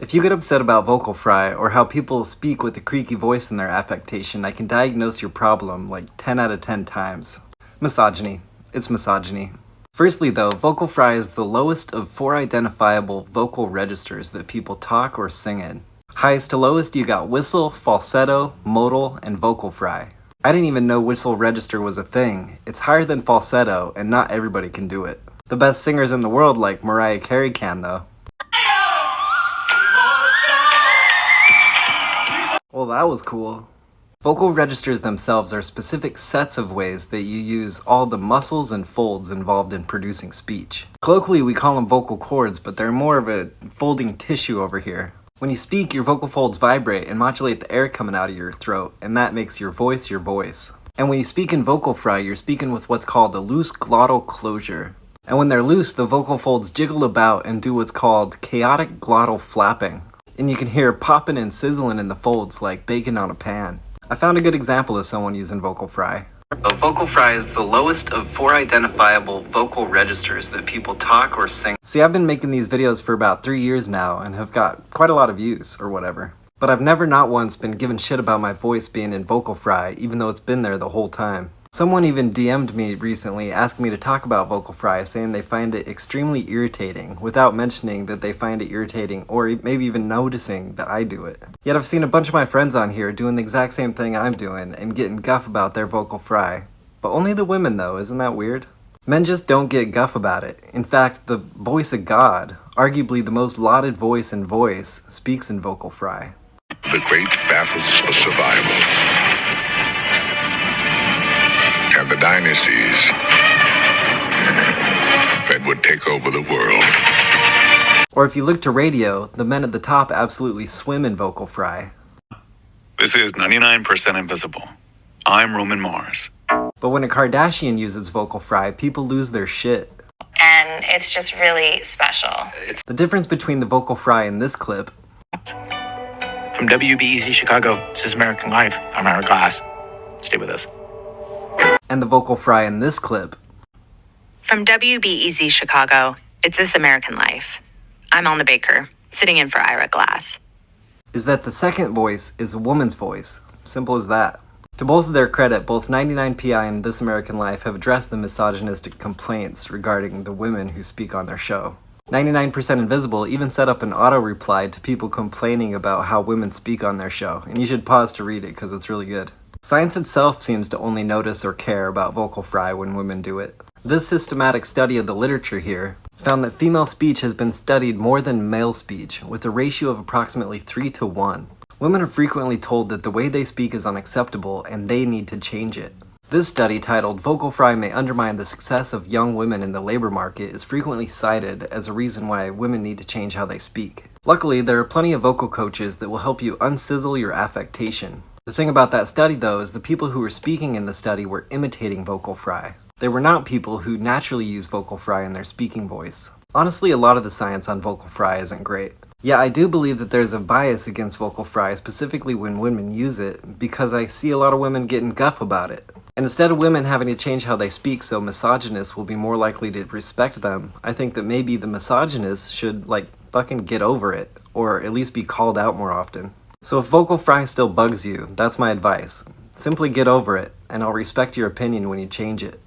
If you get upset about vocal fry or how people speak with a creaky voice in their affectation, I can diagnose your problem like 10 out of 10 times. Misogyny. It's misogyny. Firstly though, vocal fry is the lowest of 4 identifiable vocal registers that people talk or sing in. Highest to lowest, you got whistle, falsetto, modal, and vocal fry. I didn't even know whistle register was a thing. It's higher than falsetto, and not everybody can do it. The best singers in the world like Mariah Carey can though. Well, that was cool. Vocal registers themselves are specific sets of ways that you use all the muscles and folds involved in producing speech. Colloquially, we call them vocal cords, but they're more of a folding tissue over here. When you speak, your vocal folds vibrate and modulate the air coming out of your throat, and that makes your voice your voice. And when you speak in vocal fry, you're speaking with what's called a loose glottal closure. And when they're loose, the vocal folds jiggle about and do what's called chaotic glottal flapping. And you can hear popping and sizzling in the folds like bacon on a pan. I found a good example of someone using vocal fry. Vocal fry is the lowest of 4 identifiable vocal registers that people talk or sing. See, I've been making these videos for about 3 years now and have got quite a lot of views, or whatever. But I've never not once been given shit about my voice being in vocal fry, even though it's been there the whole time. Someone even DM'd me recently asking me to talk about vocal fry, saying they find it extremely irritating, without mentioning that they find it irritating or maybe even noticing that I do it. Yet I've seen a bunch of my friends on here doing the exact same thing I'm doing and getting guff about their vocal fry. But only the women though, isn't that weird? Men just don't get guff about it. In fact, the voice of God, arguably the most lauded voice in voice, speaks in vocal fry. The great battles of survival. And the dynasties that would take over the world. Or if you look to radio, the men at the top absolutely swim in vocal fry. This is 99% Invisible. I'm Roman Mars. But when a Kardashian uses vocal fry, people lose their shit. And it's just really special. The difference between the vocal fry in this clip From WBEZ Chicago, this is American Life. I'm Ira Glass. Stay with us. and the vocal fry in this clip From WBEZ Chicago, it's This American Life. I'm Elna Baker, sitting in for Ira Glass. is that the second voice is a woman's voice. Simple as that. To both of their credit, both 99PI and This American Life have addressed the misogynistic complaints regarding the women who speak on their show. 99% Invisible even set up an auto-reply to people complaining about how women speak on their show, and you should pause to read it because it's really good. Science itself seems to only notice or care about vocal fry when women do it. This systematic study of the literature here found that female speech has been studied more than male speech, with a ratio of approximately 3-to-1. Women are frequently told that the way they speak is unacceptable and they need to change it. This study, titled "Vocal Fry May Undermine the Success of Young Women in the Labor Market," is frequently cited as a reason why women need to change how they speak. Luckily, there are plenty of vocal coaches that will help you unsizzle your affectation. The thing about that study though is the people who were speaking in the study were imitating vocal fry. They were not people who naturally use vocal fry in their speaking voice. Honestly, a lot of the science on vocal fry isn't great. Yeah, I do believe that there's a bias against vocal fry, specifically when women use it, because I see a lot of women getting guff about it. And instead of women having to change how they speak so misogynists will be more likely to respect them, I think that maybe the misogynists should, fucking get over it, or at least be called out more often. So if vocal fry still bugs you, that's my advice. Simply get over it, and I'll respect your opinion when you change it.